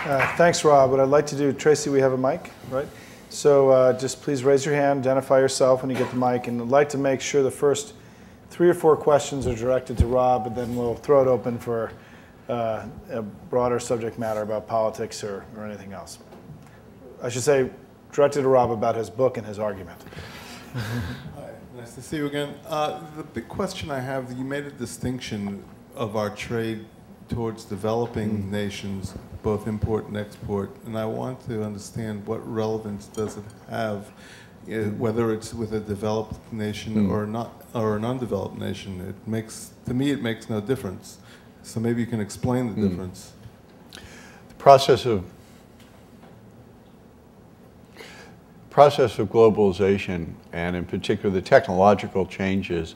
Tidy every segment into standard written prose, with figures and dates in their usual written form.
Thanks, Rob. What I'd like to do, Tracy, we have a mic, right? So just please raise your hand, identify yourself when you get the mic, and I'd like to make sure the first 3 or 4 questions are directed to Rob, and then we'll throw it open for a broader subject matter about politics or anything else. I should say directed to Rob about his book and his argument. Hi, nice to see you again. The big question I have, you made a distinction of our trade towards developing nations, both import and export, and I want to understand what relevance does it have, whether it's with a developed nation or not, or an undeveloped nation. It makes, to me, it makes no difference. So maybe you can explain the difference. The process of globalization, and in particular the technological changes,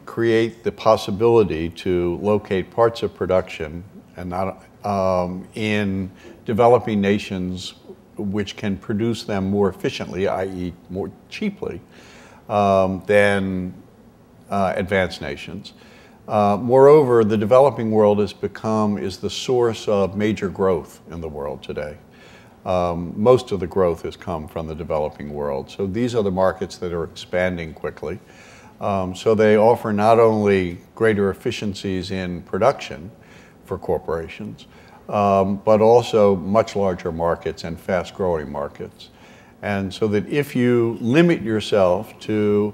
create the possibility to locate parts of production and not in developing nations which can produce them more efficiently, i.e. more cheaply, than advanced nations. Moreover, the developing world is the source of major growth in the world today. Most of the growth has come from the developing world. So these are the markets that are expanding quickly. So they offer not only greater efficiencies in production for corporations, but also much larger markets and fast-growing markets. And so that if you limit yourself to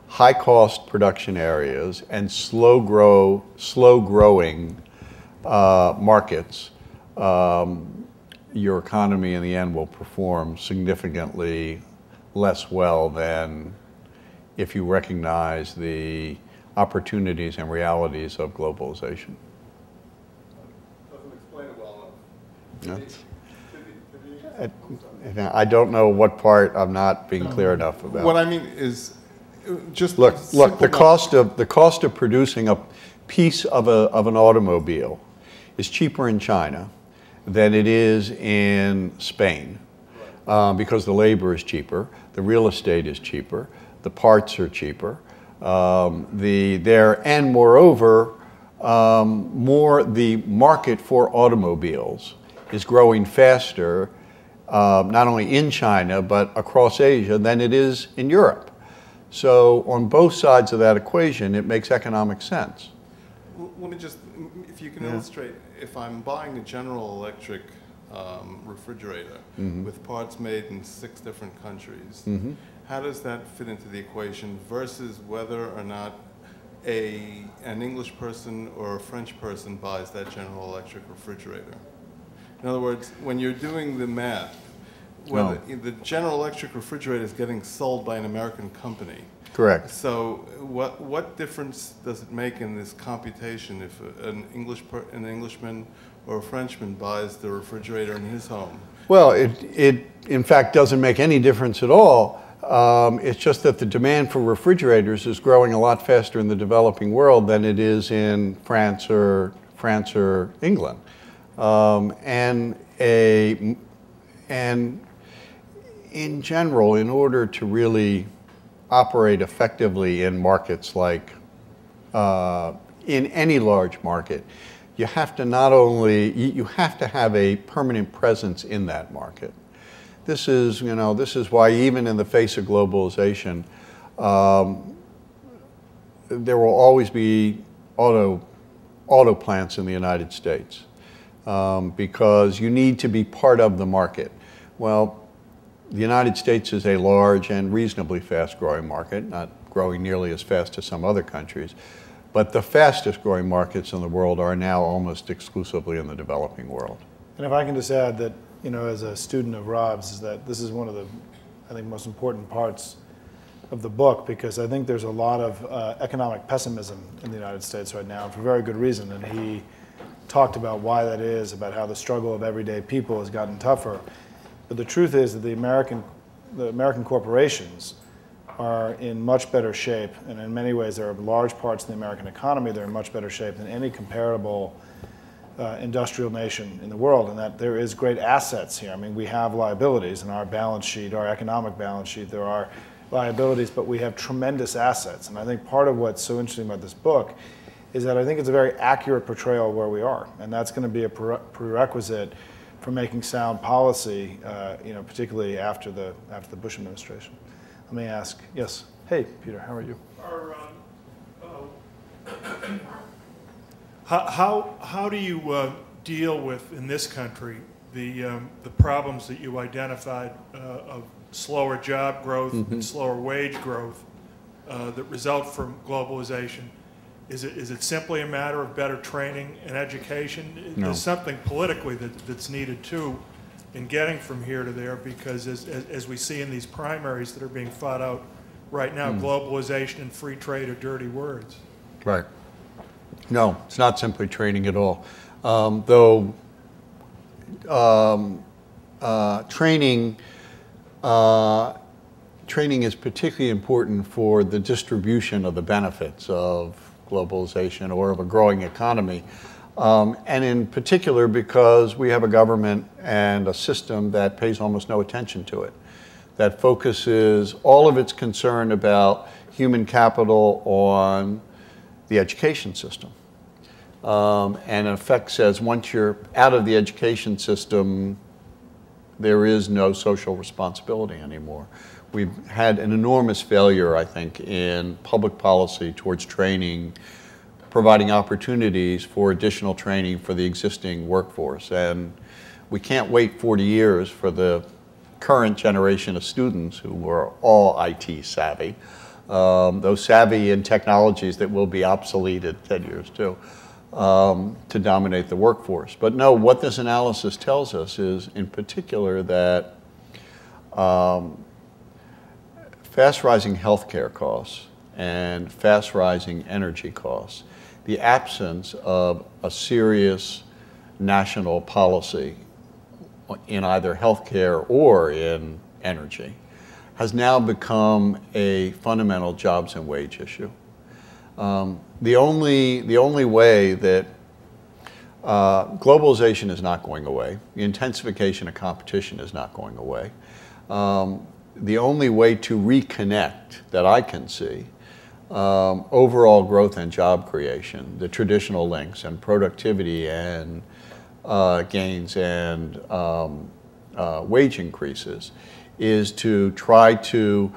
high-cost production areas and slow-growing markets, your economy in the end will perform significantly less well than if you recognize the opportunities and realities of globalization. Doesn't explain it well enough. I don't know what part I'm not being clear enough about. What I mean is, just look. The cost of producing a piece of an automobile is cheaper in China than it is in Spain, because the labor is cheaper, the real estate is cheaper, the parts are cheaper, and moreover, the market for automobiles is growing faster, not only in China but across Asia than it is in Europe. So on both sides of that equation, it makes economic sense. Let me just, if you can illustrate, if I'm buying a General Electric refrigerator with parts made in 6 different countries, how does that fit into the equation versus whether or not an English person or a French person buys that General Electric refrigerator? In other words, when you're doing the math, whether the General Electric refrigerator is getting sold by an American company. Correct. So what difference does it make in this computation if an Englishman or a Frenchman buys the refrigerator in his home? Well, it in fact doesn't make any difference at all. It's just that the demand for refrigerators is growing a lot faster in the developing world than it is in France or England. And in general, in order to really operate effectively in markets like in any large market, you have to you have to have a permanent presence in that market. This is why even in the face of globalization, there will always be auto plants in the United States, because you need to be part of the market. Well, the United States is a large and reasonably fast-growing market, not growing nearly as fast as some other countries, but the fastest-growing markets in the world are now almost exclusively in the developing world. And if I can just add that, as a student of Rob's, is that this is one of the, I think, most important parts of the book, because I think there's a lot of economic pessimism in the United States right now for very good reason, and he talked about why that is, about how the struggle of everyday people has gotten tougher. But the truth is that the American corporations are in much better shape, and in many ways there are large parts of the American economy that are in much better shape than any comparable industrial nation in the world, and that there is great assets here. I mean, we have liabilities in our balance sheet, our economic balance sheet. There are liabilities, but we have tremendous assets. And I think part of what's so interesting about this book is that I think it's a very accurate portrayal of where we are, and that's going to be a prerequisite for making sound policy, particularly after the Bush administration. Let me ask, yes, hey, Peter, how are you? How do you deal with, in this country, the problems that you identified of slower job growth and slower wage growth that result from globalization? Is it simply a matter of better training and education? No. There's something politically that's needed too in getting from here to there, because as we see in these primaries that are being fought out right now, globalization and free trade are dirty words. Right. No, it's not simply training at all. Though training is particularly important for the distribution of the benefits of globalization or of a growing economy. And in particular because we have a government and a system that pays almost no attention to it, that focuses all of its concern about human capital on the education system. And in effect says once you're out of the education system, there is no social responsibility anymore. We've had an enormous failure, I think, in public policy towards training, providing opportunities for additional training for the existing workforce. And we can't wait 40 years for the current generation of students who are all IT savvy, those savvy in technologies that will be obsolete in 10 years too, to dominate the workforce. But no, what this analysis tells us is in particular that fast rising healthcare costs and fast rising energy costs, the absence of a serious national policy in either healthcare or in energy has now become a fundamental jobs and wage issue. The only way that globalization is not going away, the intensification of competition is not going away. The only way to reconnect that I can see overall growth and job creation, the traditional links and productivity and gains and wage increases, is to try to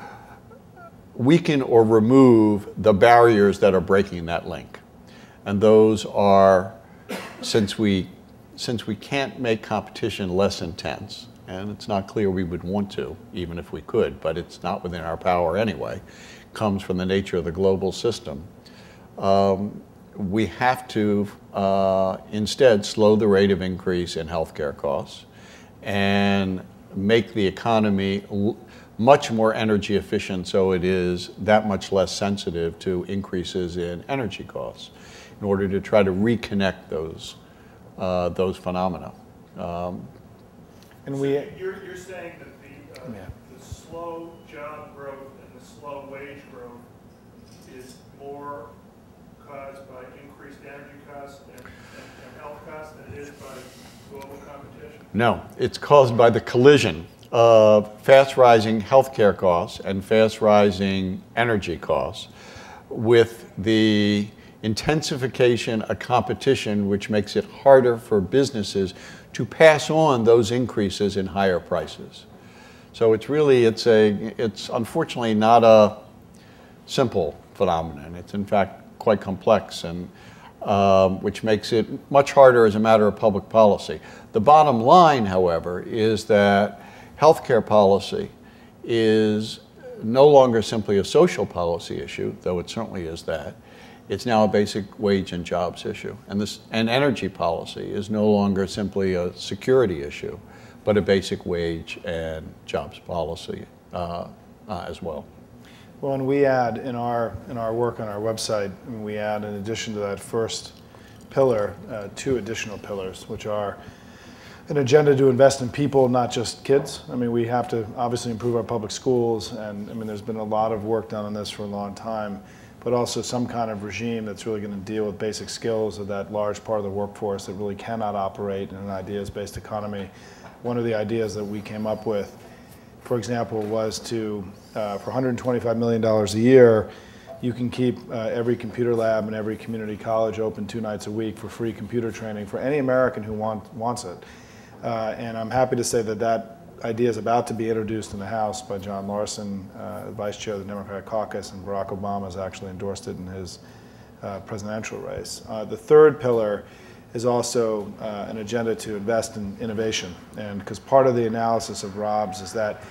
weaken or remove the barriers that are breaking that link. And those are, since we can't make competition less intense, and it's not clear we would want to, even if we could, but it's not within our power anyway, comes from the nature of the global system. We have to instead slow the rate of increase in healthcare costs and make the economy much more energy efficient so it is that much less sensitive to increases in energy costs in order to try to reconnect those phenomena. And You're saying that the slow job growth and the slow wage growth is more caused by increased energy costs and health costs than it is by global competition? No, it's caused by the collision of fast rising healthcare costs and fast rising energy costs with the intensification of competition, which makes it harder for businesses to pass on those increases in higher prices. So it's unfortunately not a simple phenomenon. It's in fact quite complex, and which makes it much harder as a matter of public policy. The bottom line, however, is that healthcare policy is no longer simply a social policy issue, though it certainly is that. It's now a basic wage and jobs issue. And energy policy is no longer simply a security issue, but a basic wage and jobs policy as well. Well, and we add in our work on our website, we add in addition to that first pillar, 2 additional pillars, which are an agenda to invest in people, not just kids. I mean, we have to obviously improve our public schools, and I mean, there's been a lot of work done on this for a long time, but also some kind of regime that's really going to deal with basic skills of that large part of the workforce that really cannot operate in an ideas-based economy. One of the ideas that we came up with, for example, was to, for $125 million a year, you can keep every computer lab and every community college open 2 nights a week for free computer training for any American who wants it. And I'm happy to say that that idea is about to be introduced in the House by John Larson, Vice Chair of the Democratic Caucus, and Barack Obama has actually endorsed it in his presidential race. The third pillar is also an agenda to invest in innovation. And because part of the analysis of Rob's is that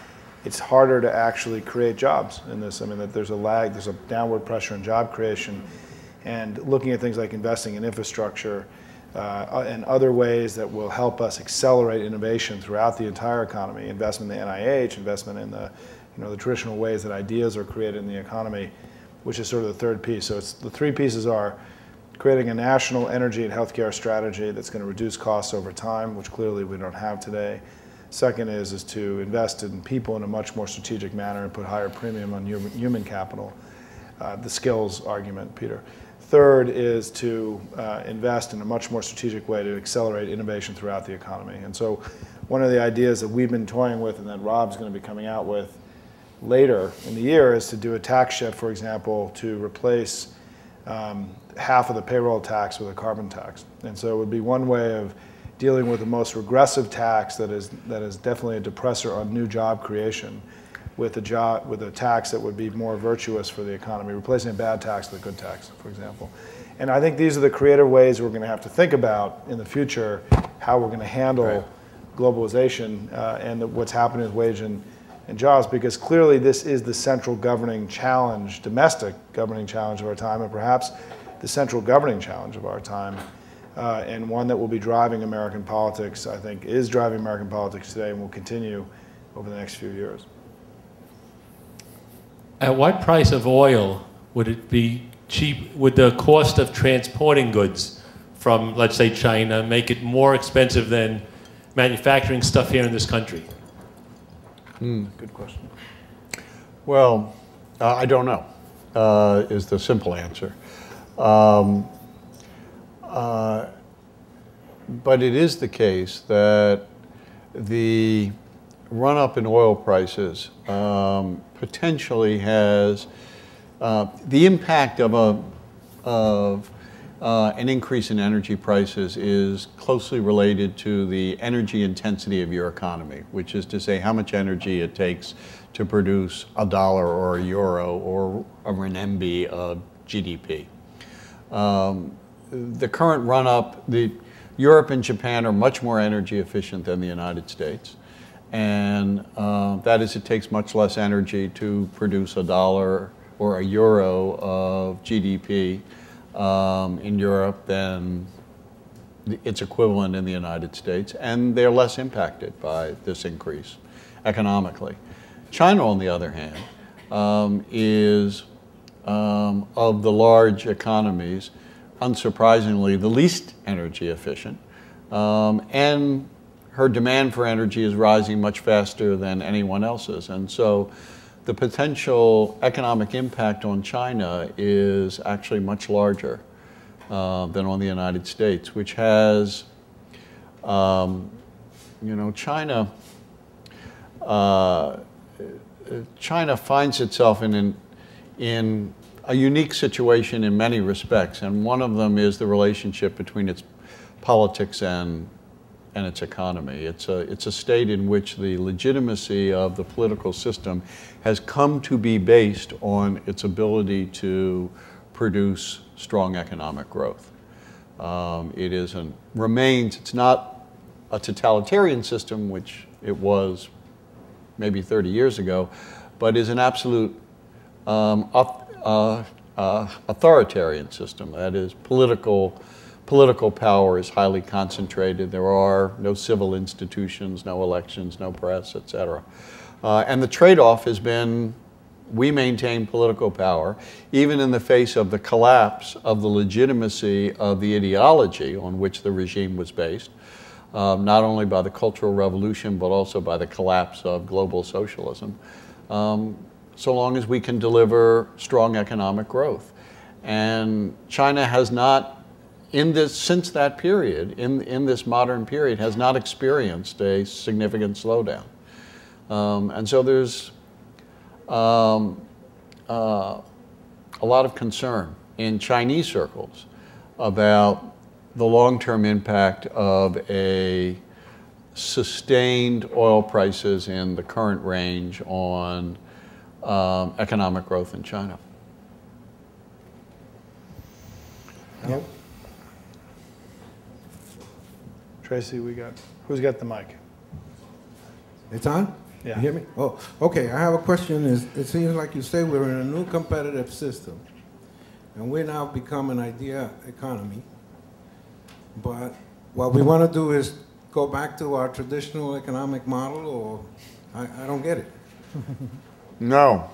it's harder to actually create jobs in this. I mean, that there's a lag, there's a downward pressure on job creation. And looking at things like investing in infrastructure and other ways that will help us accelerate innovation throughout the entire economy, investment in the NIH, investment in the, the traditional ways that ideas are created in the economy, which is sort of the third piece. So it's, the 3 pieces are creating a national energy and healthcare strategy that's going to reduce costs over time, which clearly we don't have today. Second is to invest in people in a much more strategic manner and put higher premium on human capital, the skills argument, Peter. Third is to invest in a much more strategic way to accelerate innovation throughout the economy. And so one of the ideas that we've been toying with and that Rob's going to be coming out with later in the year is to do a tax shift, for example, to replace half of the payroll tax with a carbon tax. And so it would be one way of dealing with the most regressive tax that is definitely a depressor on new job creation with a tax that would be more virtuous for the economy, replacing a bad tax with a good tax, for example. And I think these are the creative ways we're going to have to think about in the future how we're going to handle globalization and what's happening with wage and jobs, because clearly this is the central governing challenge, domestic governing challenge of our time, and perhaps the central governing challenge of our time, and one that will be driving American politics, I think, is driving American politics today and will continue over the next few years. At what price of oil would it be cheap, would the cost of transporting goods from, let's say, China make it more expensive than manufacturing stuff here in this country? Good question. Well, I don't know, is the simple answer. But it is the case that the run-up in oil prices potentially has the impact of an increase in energy prices is closely related to the energy intensity of your economy, which is to say how much energy it takes to produce $1 or €1 or a renminbi of GDP. The current run-up, Europe and Japan are much more energy efficient than the United States. And that is, it takes much less energy to produce $1 or €1 of GDP in Europe than its equivalent in the United States, and they're less impacted by this increase economically. China, on the other hand, is of the large economies, unsurprisingly, the least energy efficient, and her demand for energy is rising much faster than anyone else's. And so the potential economic impact on China is actually much larger than on the United States, which has, China finds itself in a unique situation in many respects, and one of them is the relationship between its politics and its economy. It's a state in which the legitimacy of the political system has come to be based on its ability to produce strong economic growth. It's not a totalitarian system, which it was maybe 30 years ago, but is an absolute authoritarian system. That is, political power is highly concentrated. There are no civil institutions, no elections, no press, etc. And the trade-off has been, we maintain political power, even in the face of the collapse of the legitimacy of the ideology on which the regime was based, not only by the Cultural Revolution, but also by the collapse of global socialism, so long as we can deliver strong economic growth. And China has not, since that period, in this modern period, has not experienced a significant slowdown. And so there's a lot of concern in Chinese circles about the long-term impact of a sustained oil prices in the current range on economic growth in China. Yep. Tracy, who's got the mic? It's on? Yeah. You hear me? Oh, okay. I have a question. It seems like you say we're in a new competitive system, and we're now become an idea economy. But what we want to do is go back to our traditional economic model, or I don't get it. No,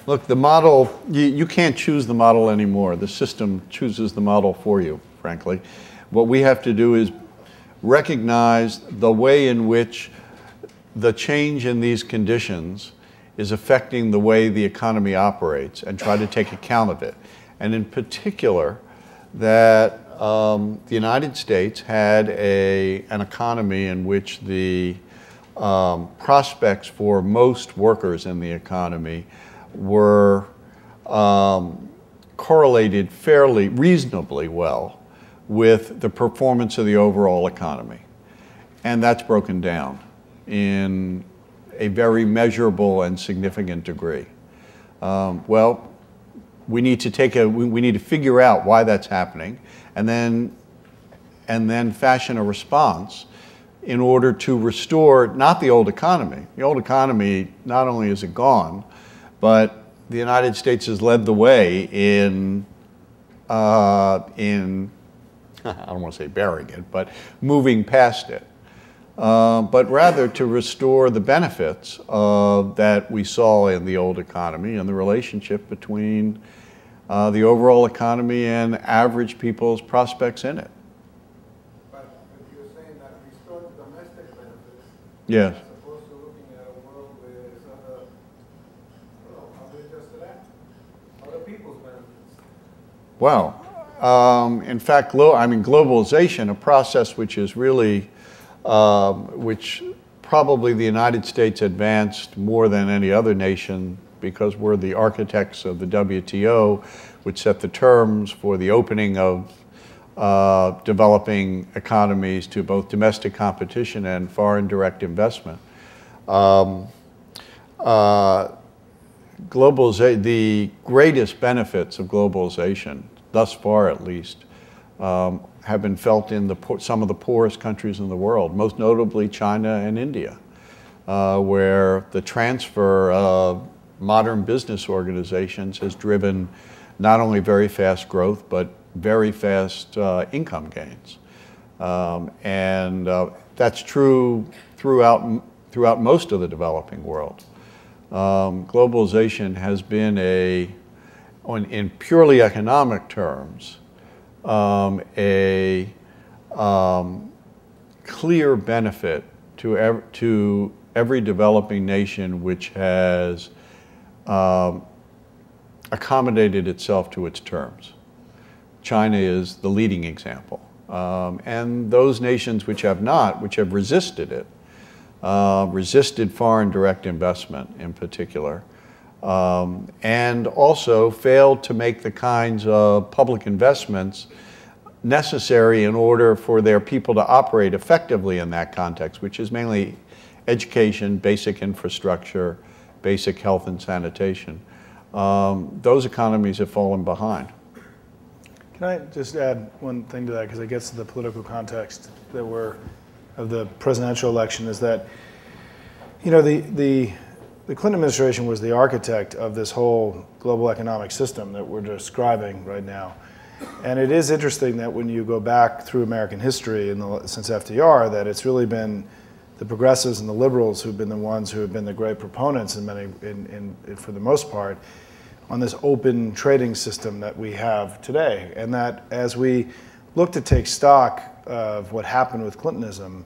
look, the model, you can't choose the model anymore. The system chooses the model for you, frankly. What we have to do is recognize the way in which the change in these conditions is affecting the way the economy operates and try to take account of it. And in particular, that the United States had an economy in which the prospects for most workers in the economy were correlated fairly reasonably well with the performance of the overall economy. And that's broken down in a very measurable and significant degree. Well, we need to figure out why that's happening, and then fashion a response in order to restore not the old economy. The old economy, not only is it gone, but the United States has led the way in I don't want to say burying it, but moving past it. But rather to restore the benefits that we saw in the old economy and the relationship between the overall economy and average people's prospects in it. But you're saying that restore the domestic benefits, Yes. as opposed to looking at a world where there's other, I don't know, how we adjust to that? Other people's benefits. Well, in fact, globalization, a process which is really, which probably the United States advanced more than any other nation because we're the architects of the WTO, which set the terms for the opening of developing economies to both domestic competition and foreign direct investment. The greatest benefits of globalization, thus far at least, have been felt in some of the poorest countries in the world, most notably China and India, where the transfer of modern business organizations has driven not only very fast growth, but very fast income gains. And that's true throughout most of the developing world. Globalization has been in purely economic terms, a clear benefit to every developing nation which has accommodated itself to its terms. China is the leading example. And those nations which have not, which have resisted it, resisted foreign direct investment in particular, and also failed to make the kinds of public investments necessary in order for their people to operate effectively in that context, which is mainly education, basic infrastructure, basic health and sanitation. Those economies have fallen behind. Can I just add one thing to that, because it gets to the political context of the presidential election, is that, the Clinton administration was the architect of this whole global economic system that we're describing right now. And it is interesting that when you go back through American history since FDR, that it's really been the progressives and the liberals who've been the ones who have been the great proponents for the most part, on this open trading system that we have today. And that as we look to take stock of what happened with Clintonism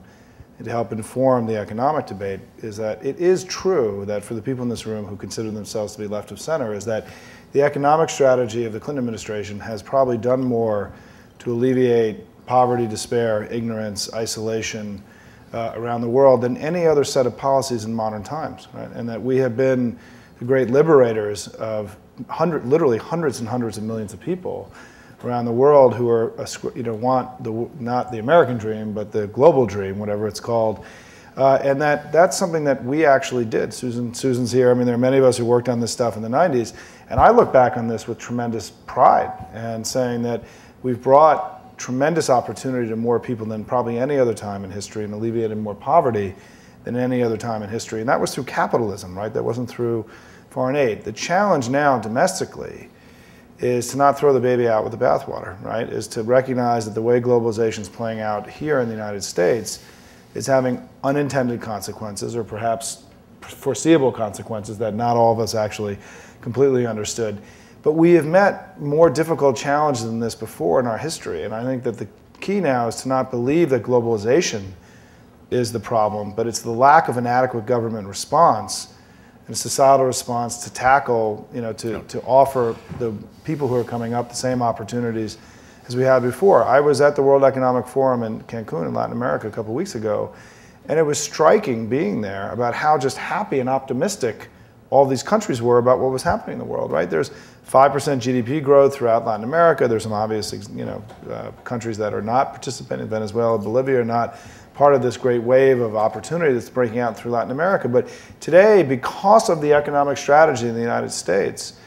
to help inform the economic debate, is that it is true that for the people in this room who consider themselves to be left of center, is that the economic strategy of the Clinton administration has probably done more to alleviate poverty, despair, ignorance, isolation around the world than any other set of policies in modern times, right? And that we have been the great liberators of literally hundreds and hundreds of millions of people around the world who are, want not the American dream, but the global dream, whatever it's called. And that's something that we actually did. Susan's here. I mean, there are many of us who worked on this stuff in the 90s. And I look back on this with tremendous pride and saying that we've brought tremendous opportunity to more people than probably any other time in history and alleviated more poverty than any other time in history. And that was through capitalism, right? That wasn't through foreign aid. The challenge now domestically is to not throw the baby out with the bathwater, right? Is to recognize that the way globalization is playing out here in the United States is having unintended consequences, or perhaps foreseeable consequences that not all of us actually completely understood. But we have met more difficult challenges than this before in our history, and I think that the key now is to not believe that globalization is the problem, but it's the lack of an adequate government response and a societal response to tackle, to offer the people who are coming up the same opportunities as we had before. I was at the World Economic Forum in Cancun in Latin America a couple of weeks ago, and it was striking being there about how just happy and optimistic all these countries were about what was happening in the world, right? There's 5% GDP growth throughout Latin America. There's some obvious, countries that are not participating. Venezuela, Bolivia are not part of this great wave of opportunity that's breaking out through Latin America. But today, because of the economic strategy in the United States,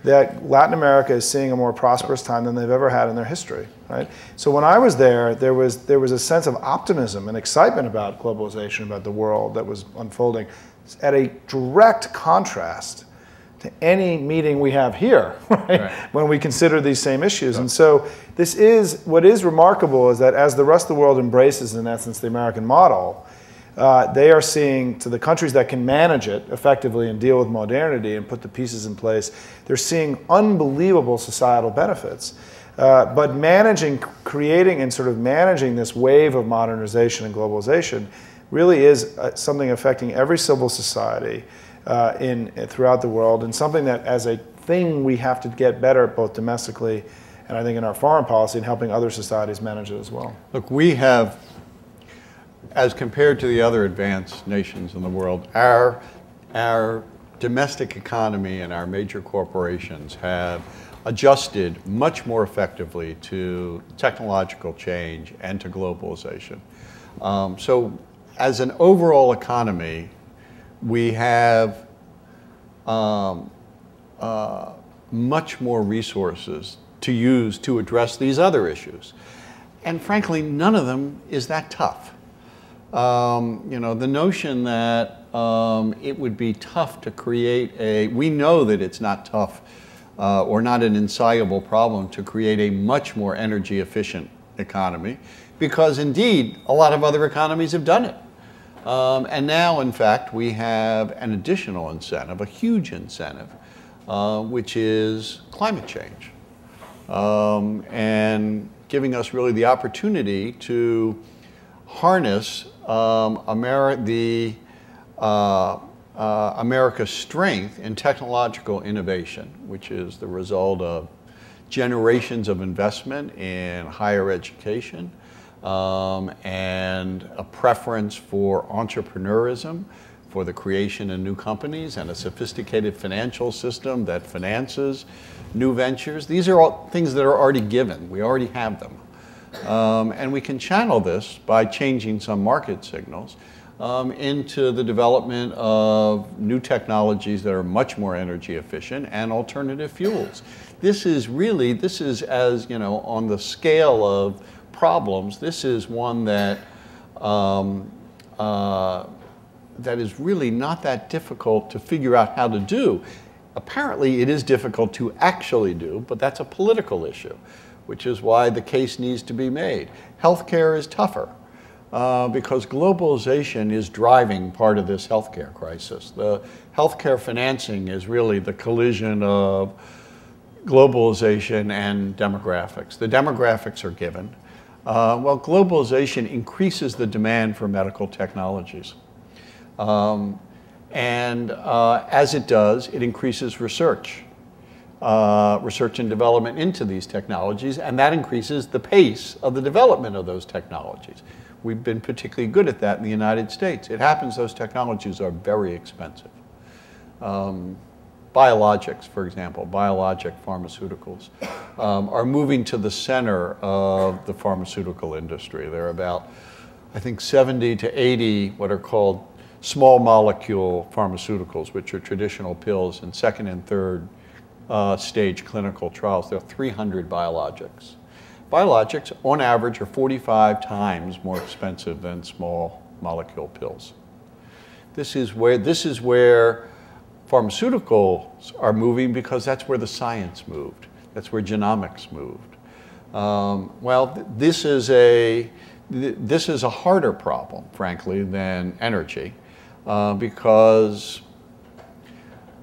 that Latin America is seeing a more prosperous time than they've ever had in their history, right? So when I was there, there was a sense of optimism and excitement about globalization, about the world that was unfolding, at a direct contrast to any meeting we have here, right? When we consider these same issues. And so this is, what is remarkable is that as the rest of the world embraces, in essence, the American model, they are seeing, to the countries that can manage it effectively and deal with modernity and put the pieces in place, they're seeing unbelievable societal benefits. But creating and sort of managing this wave of modernization and globalization really is something affecting every civil society throughout the world, and something that as a thing we have to get better at both domestically and I think in our foreign policy and helping other societies manage it as well. Look, we have, as compared to the other advanced nations in the world, our domestic economy and our major corporations have adjusted much more effectively to technological change and to globalization. So as an overall economy, we have much more resources to use to address these other issues. And frankly, none of them is that tough. The notion that it would be tough to create we know that it's not tough or not an insoluble problem to create a much more energy efficient economy, because indeed a lot of other economies have done it. And now, in fact, we have an additional incentive, a huge incentive, which is climate change, and giving us really the opportunity to harness America's strength in technological innovation, which is the result of generations of investment in higher education, and a preference for entrepreneurism, for the creation of new companies, and a sophisticated financial system that finances new ventures. These are all things that are already given. We already have them. And we can channel this by changing some market signals into the development of new technologies that are much more energy efficient and alternative fuels. This is, as you know, on the scale of problems, this is one that that is really not that difficult to figure out how to do. Apparently, it is difficult to actually do, but that's a political issue, which is why the case needs to be made. Healthcare is tougher because globalization is driving part of this healthcare crisis. The healthcare financing is really the collision of globalization and demographics. The demographics are given. Well, globalization increases the demand for medical technologies. As it does, it increases research and development into these technologies, and that increases the pace of the development of those technologies. We've been particularly good at that in the United States. It happens those technologies are very expensive. biologics, for example, biologic pharmaceuticals, are moving to the center of the pharmaceutical industry. There are about, I think, 70 to 80 what are called small molecule pharmaceuticals, which are traditional pills in second and third stage clinical trials. There are 300 biologics. Biologics, on average, are 45 times more expensive than small molecule pills. This is where pharmaceuticals are moving, because that's where the science moved. That's where genomics moved. This is a harder problem, frankly, than energy, because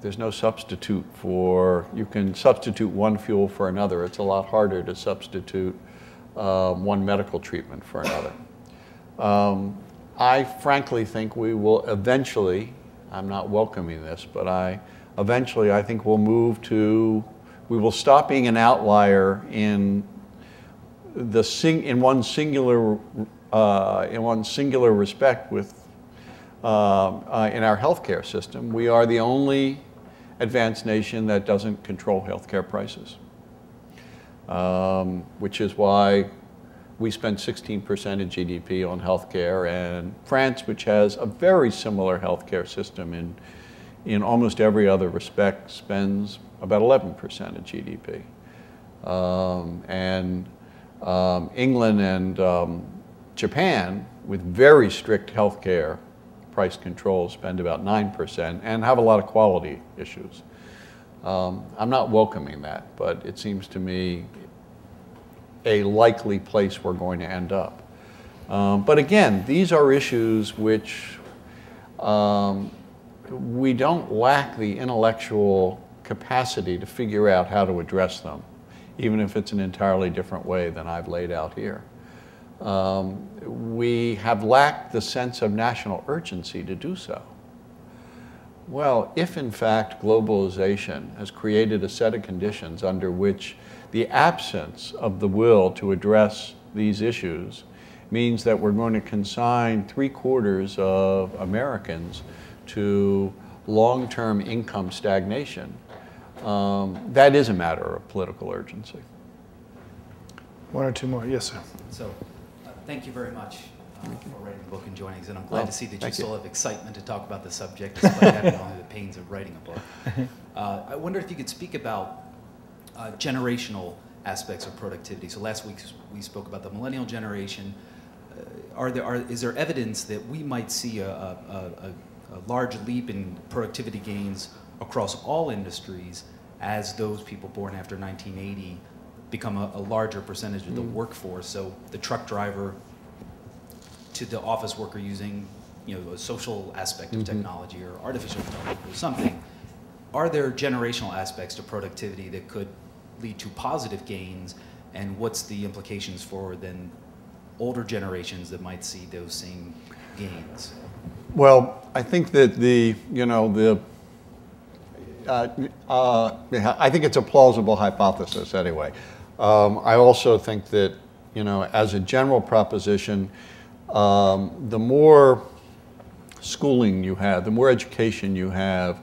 there's no substitute for, you can substitute one fuel for another. It's a lot harder to substitute one medical treatment for another. I frankly think we will eventually, I'm not welcoming this, but eventually I think we'll move to, we will stop being an outlier in one singular respect with in our healthcare system. We are the only advanced nation that doesn't control healthcare prices, which is why we spend 16% of GDP on healthcare, and France, which has a very similar healthcare system in almost every other respect, spends about 11% of GDP. England and Japan, with very strict healthcare price controls, spend about 9% and have a lot of quality issues. I'm not welcoming that, but it seems to me a likely place we're going to end up. But again, these are issues which we don't lack the intellectual capacity to figure out how to address them, even if it's an entirely different way than I've laid out here. We have lacked the sense of national urgency to do so. Well, if in fact globalization has created a set of conditions under which the absence of the will to address these issues means that we're going to consign 3/4 of Americans to long-term income stagnation, that is a matter of political urgency. One or two more. Yes, sir. So, thank you very much for writing the book and joining us. And I'm glad to see that you still have excitement to talk about the subject, despite having only the pains of writing a book. I wonder if you could speak about generational aspects of productivity. So last week we spoke about the millennial generation. Is there evidence that we might see a large leap in productivity gains across all industries as those people born after 1980 become a larger percentage of the workforce? So the truck driver to the office worker using, a social aspect of technology or artificial intelligence or something. Are there generational aspects to productivity that could lead to positive gains, and what's the implications for then older generations that might see those same gains? Well, I think that I think it's a plausible hypothesis anyway. I also think that, as a general proposition, the more schooling you have, the more education you have,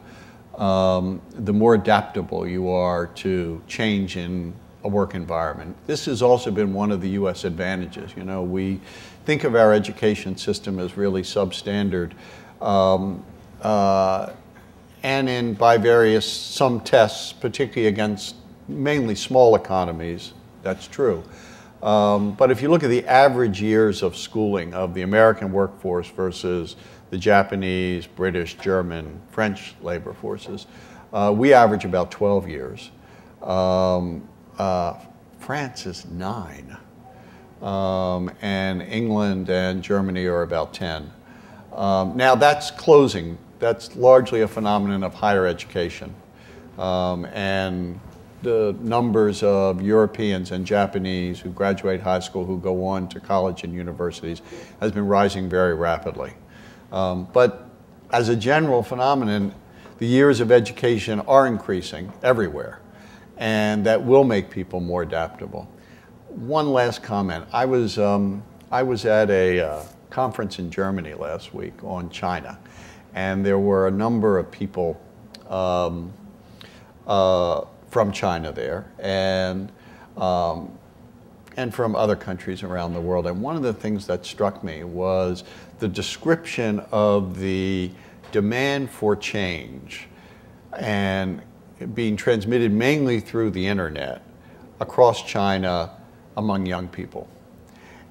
the more adaptable you are to change in a work environment. This has also been one of the U.S. advantages. We think of our education system as really substandard, and by some tests, particularly against mainly small economies, that's true. But if you look at the average years of schooling of the American workforce versus the Japanese, British, German, French labor forces, we average about 12 years. France is 9. And England and Germany are about 10. Now that's closing. That's largely a phenomenon of higher education. And the numbers of Europeans and Japanese who graduate high school, who go on to college and universities, has been rising very rapidly. But as a general phenomenon, the years of education are increasing everywhere, and that will make people more adaptable. One last comment. I was at a conference in Germany last week on China, and there were a number of people from China there, and from other countries around the world. And one of the things that struck me was the description of the demand for change and being transmitted mainly through the internet across China among young people.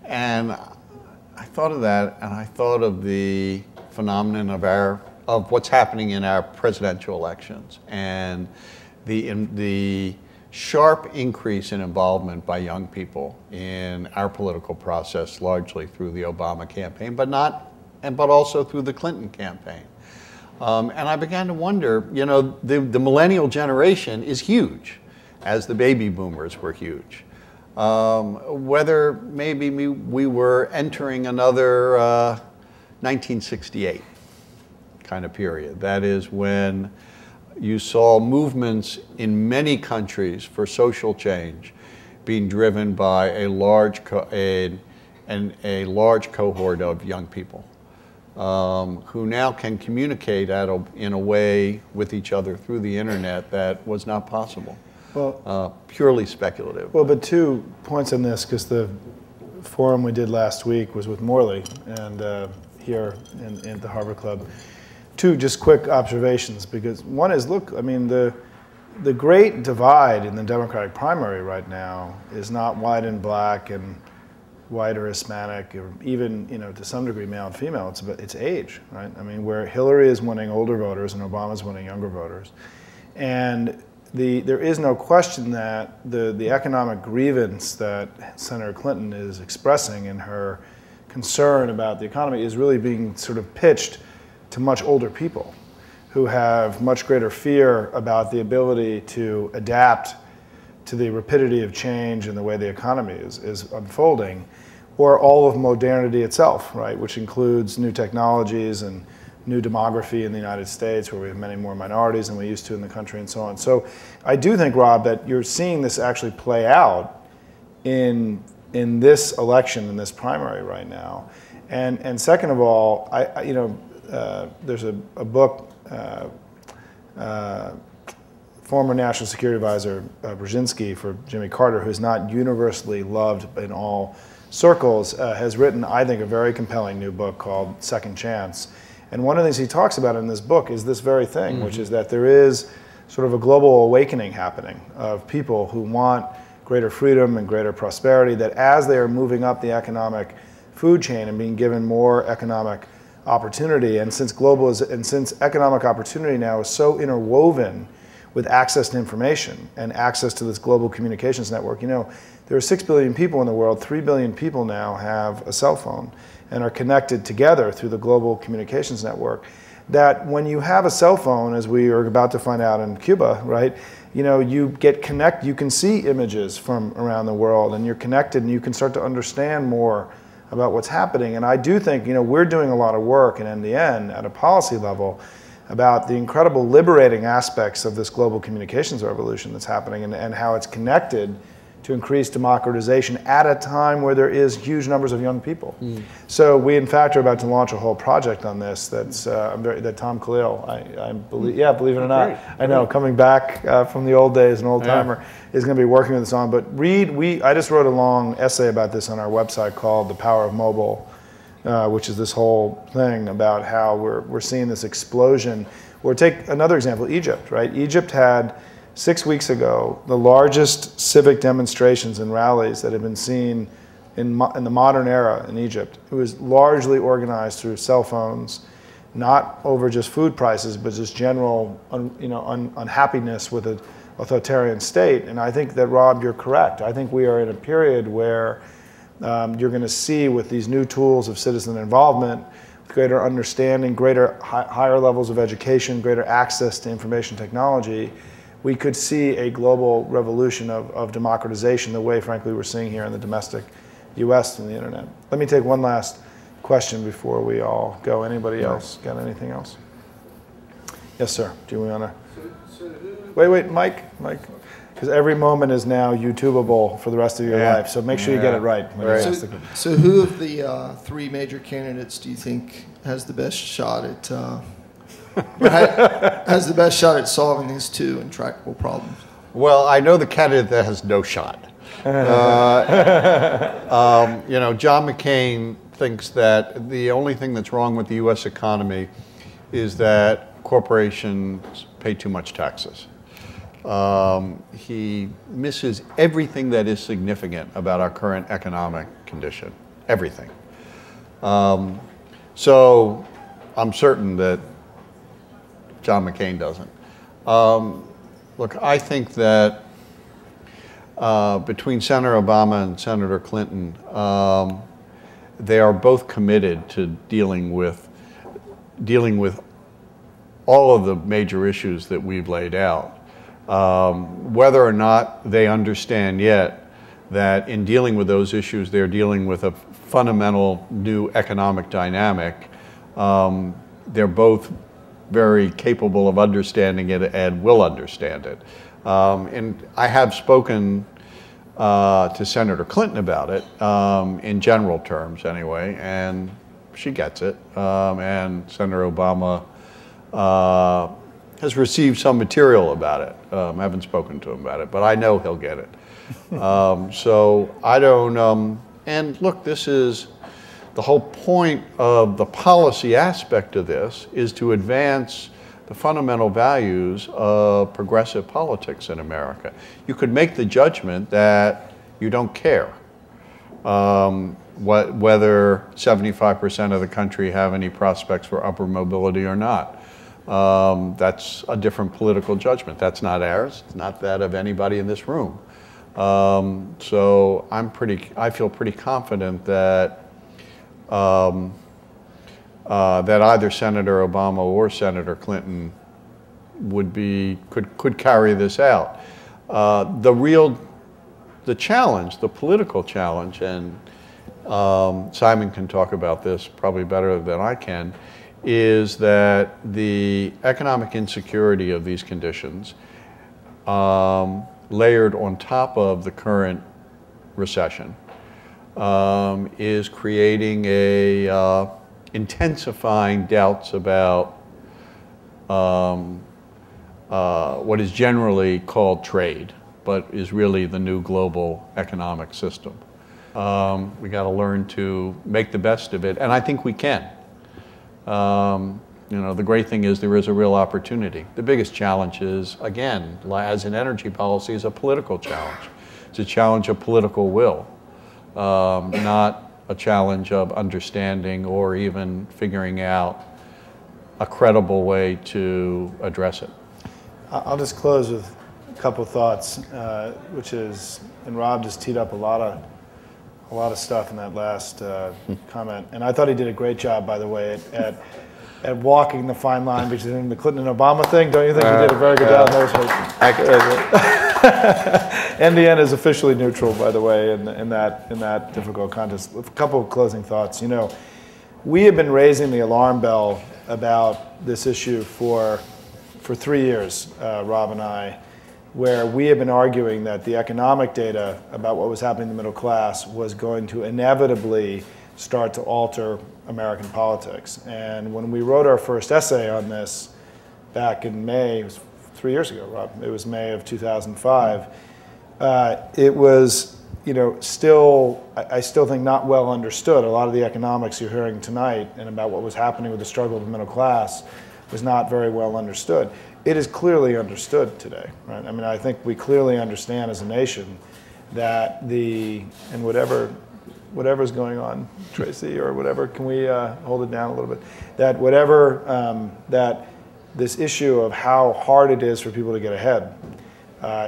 And I thought of that, and I thought of the phenomenon of what's happening in our presidential elections and the sharp increase in involvement by young people in our political process, largely through the Obama campaign, but also through the Clinton campaign. And I began to wonder, you know, the millennial generation is huge, as the baby boomers were huge. Whether maybe we were entering another 1968 kind of period. That is when you saw movements in many countries for social change being driven by a large cohort of young people who now can communicate in a way with each other through the internet that was not possible. Well, purely speculative. Well, but 2 points on this, because the forum we did last week was with Morley and here in the Harvard Club. 2 just quick observations, because one is, look, I mean, the great divide in the Democratic primary right now is not white and black and white or Hispanic, or even, you know, to some degree male and female. It's age, right? I mean, where Hillary is winning older voters and Obama's winning younger voters. And there is no question that the economic grievance that Senator Clinton is expressing in her concern about the economy is really being sort of pitched to much older people who have much greater fear about the ability to adapt to the rapidity of change and the way the economy is unfolding, or all of modernity itself, right, which includes new technologies and new demography in the United States, where we have many more minorities than we used to in the country, and so on. So I do think, Rob, that you're seeing this actually play out in this election, in this primary right now. And second of all, there's a book, former National Security Advisor Brzezinski for Jimmy Carter, who's not universally loved in all circles, has written, I think, a very compelling new book called Second Chance. And one of the things he talks about in this book is this very thing, which is that there is sort of a global awakening happening of people who want greater freedom and greater prosperity, that as they are moving up the economic food chain and being given more economic opportunity, and since economic opportunity now is so interwoven with access to information and access to this global communications network, you know, there are 6 billion people in the world, 3 billion people now have a cell phone and are connected together through the global communications network, that when you have a cell phone, as we are about to find out in Cuba, right, you know, you can see images from around the world, and you're connected, and you can start to understand more about what's happening. And I do think, you know, we're doing a lot of work in NDN at a policy level about the incredible liberating aspects of this global communications revolution that's happening, and how it's connected to increase democratization at a time where there is huge numbers of young people. So we, in fact, are about to launch a whole project on this that's that Tom Khalil, I believe, believe it or not, I know, coming back from the old days, an old timer, is going to be working with us on. But I just wrote a long essay about this on our website called The Power of Mobile, which is this whole thing about how we're seeing this explosion. Or take another example, Egypt, right? Egypt had 6 weeks ago the largest civic demonstrations and rallies that have been seen in the modern era in Egypt. It was largely organized through cell phones, not over just food prices, but just general unhappiness with an authoritarian state. And I think that, Rob, you're correct. I think we are in a period where you're going to see, with these new tools of citizen involvement, greater understanding, higher levels of education, greater access to information technology, we could see a global revolution of democratization, the way, frankly, we're seeing here in the domestic U.S. and the internet. Let me take one last question before we all go. Anybody else got anything else? Yes, sir. Do you want to? Wait, Mike, because every moment is now YouTubeable for the rest of your life. So make sure you get it right. So who of the 3 major candidates do you think has the best shot at has the best shot at solving these two intractable problems? Well, I know the candidate that has no shot. You know, John McCain thinks that the only thing that's wrong with the U.S. economy is that corporations pay too much taxes. He misses everything that is significant about our current economic condition, everything. So I'm certain that John McCain doesn't. Look, I think that between Senator Obama and Senator Clinton, they are both committed to dealing with all of the major issues that we've laid out. Whether or not they understand yet that in dealing with those issues, they're dealing with a fundamental new economic dynamic, they're both very capable of understanding it and will understand it. And I have spoken to Senator Clinton about it, in general terms anyway, and she gets it. And Senator Obama has received some material about it. I haven't spoken to him about it, but I know he'll get it. So I don't, and look, this is the whole point of the policy aspect of this is to advance the fundamental values of progressive politics in America. You could make the judgment that you don't care whether 75% of the country have any prospects for upward mobility or not. That's a different political judgment. That's not ours. It's not that of anybody in this room. So I feel pretty confident that that either Senator Obama or Senator Clinton could carry this out. The challenge, the political challenge, and Simon can talk about this probably better than I can, is that the economic insecurity of these conditions, layered on top of the current recession, is creating intensifying doubts about what is generally called trade, but is really the new global economic system. We got to learn to make the best of it, and I think we can. You know, the great thing is there is a real opportunity. The biggest challenge is, again, as in energy policy, is a political challenge. It's a challenge of political will, not a challenge of understanding or even figuring out a credible way to address it. I'll just close with a couple thoughts, which is, and Rob just teed up a lot of stuff in that last comment, and I thought he did a great job, by the way, at walking the fine line between the Clinton and Obama thing. Don't you think he did a very good job? NDN is officially neutral, by the way, in that difficult contest. A couple of closing thoughts. You know, we have been raising the alarm bell about this issue for 3 years, Rob and I, where we have been arguing that the economic data about what was happening in the middle class was going to inevitably start to alter American politics. And when we wrote our first essay on this back in May, it was 3 years ago, Rob, it was May of 2005, it was, you know, I still think not well understood. A lot of the economics you're hearing tonight and about what was happening with the struggle of the middle class was not very well understood. It is clearly understood today, right? I mean, I think we clearly understand as a nation that and whatever's going on, Tracy, or whatever, can we hold it down a little bit? That that this issue of how hard it is for people to get ahead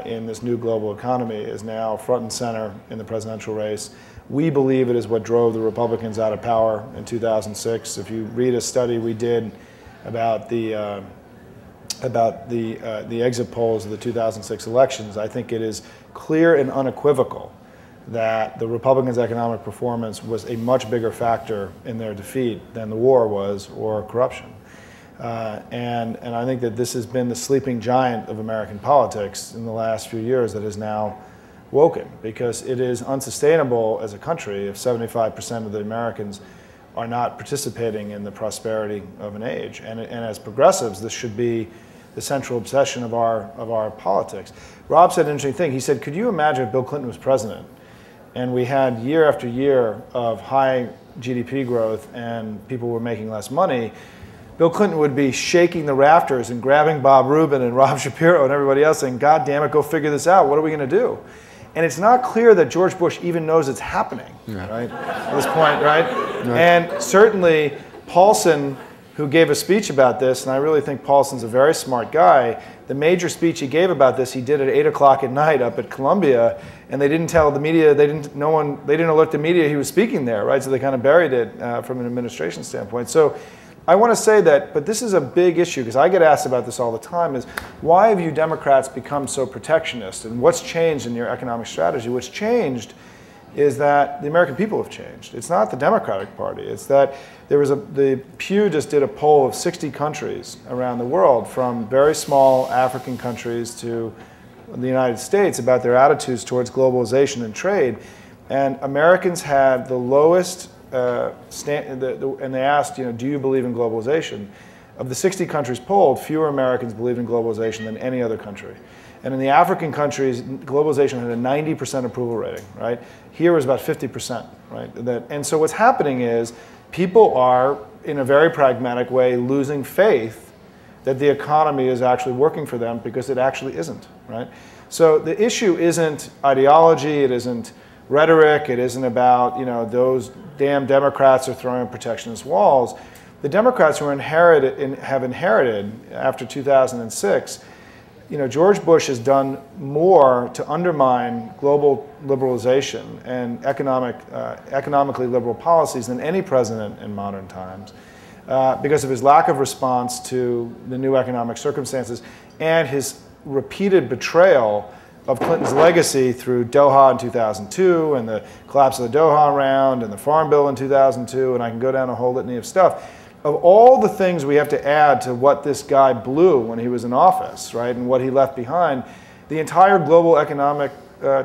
in this new global economy is now front and center in the presidential race. We believe it is what drove the Republicans out of power in 2006. If you read a study we did about the exit polls of the 2006 elections, I think it is clear and unequivocal that the Republicans' economic performance was a much bigger factor in their defeat than the war was, or corruption. And I think that this has been the sleeping giant of American politics in the last few years that is now woken, because it is unsustainable as a country if 75% of the Americans are not participating in the prosperity of an age. And as progressives, this should be the central obsession of our politics. Rob said an interesting thing. He said, could you imagine if Bill Clinton was president and we had year after year of high GDP growth and people were making less money? Bill Clinton would be shaking the rafters and grabbing Bob Rubin and Rob Shapiro and everybody else saying, God damn it, go figure this out. What are we going to do? And it's not clear that George Bush even knows it's happening, right? At this point, right? And certainly Paulson, who gave a speech about this, and I really think Paulson's a very smart guy, the major speech he gave about this, he did at 8 o'clock at night up at Columbia, and they didn't tell the media, they didn't alert the media he was speaking there, right? So they kind of buried it from an administration standpoint. So I want to say that, but this is a big issue, because I get asked about this all the time, is why have you Democrats become so protectionist, and what's changed in your economic strategy? What's changed is that the American people have changed. It's not the Democratic Party. It's that the Pew just did a poll of 60 countries around the world, from very small African countries to the United States, about their attitudes towards globalization and trade. And Americans had the lowest, and they asked, do you believe in globalization? Of the 60 countries polled, fewer Americans believed in globalization than any other country. And in the African countries, globalization had a 90% approval rating, right? Here was about 50%, right? And so what's happening is people are, in a very pragmatic way, losing faith that the economy is actually working for them, because it actually isn't, right? So the issue isn't ideology, it isn't rhetoric, it isn't about, those damn Democrats are throwing protectionist walls. The Democrats who have inherited after 2006, George Bush has done more to undermine global liberalization and economically liberal policies than any president in modern times, because of his lack of response to the new economic circumstances and his repeated betrayal of Clinton's legacy through Doha in 2002 and the collapse of the Doha round and the Farm Bill in 2002, and I can go down a whole litany of stuff. Of all the things we have to add to what this guy blew when he was in office, right, and what he left behind, the entire global economic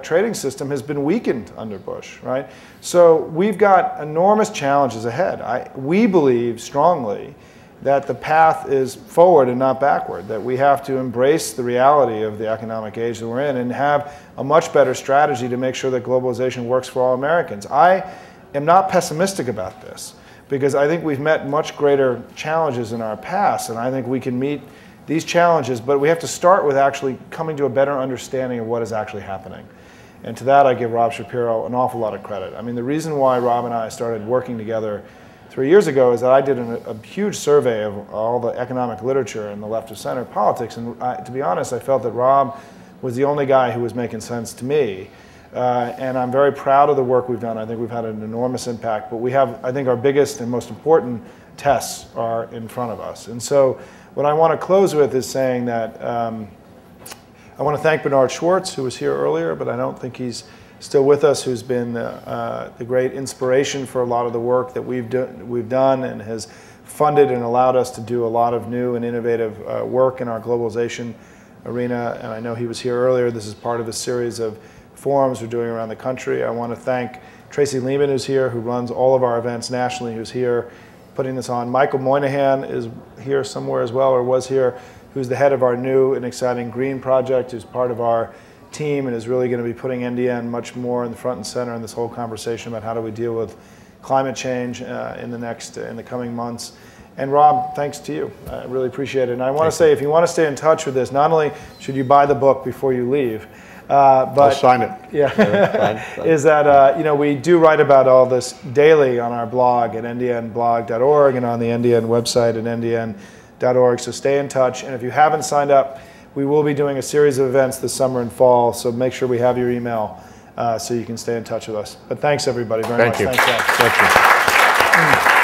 trading system has been weakened under Bush, right? So we've got enormous challenges ahead. We believe strongly that the path is forward and not backward, that we have to embrace the reality of the economic age that we're in and have a much better strategy to make sure that globalization works for all Americans. I am not pessimistic about this, because I think we've met much greater challenges in our past, and I think we can meet these challenges, but we have to start with actually coming to a better understanding of what is actually happening. And to that, I give Rob Shapiro an awful lot of credit. I mean, the reason why Rob and I started working together 3 years ago is that I did a huge survey of all the economic literature in the left of center politics, and to be honest, I felt that Rob was the only guy who was making sense to me. And I'm very proud of the work we've done. I think we've had an enormous impact, but we have, I think, our biggest and most important tests are in front of us. And so what I want to close with is saying that I want to thank Bernard Schwartz, who was here earlier, but I don't think he's still with us, who's been the great inspiration for a lot of the work that we've done and has funded and allowed us to do a lot of new and innovative work in our globalization arena. And I know he was here earlier. This is part of a series of forums we're doing around the country. I want to thank Tracy Lehman, who's here, who runs all of our events nationally, who's here putting this on. Michael Moynihan is here somewhere as well, or was here, who's the head of our new and exciting Green Project, who's part of our team and is really going to be putting NDN much more in the front and center in this whole conversation about how do we deal with climate change in the coming months. And Rob, thanks to you. I really appreciate it. And I want to say, if you want to stay in touch with this, not only should you buy the book before you leave, but I'll sign it. Yeah, is that we do write about all this daily on our blog at ndnblog.org and on the NDN website at ndn.org. So stay in touch. And if you haven't signed up, we will be doing a series of events this summer and fall. So make sure we have your email so you can stay in touch with us. But thanks everybody very much. Thank you. Thanks, Rob. Thank you.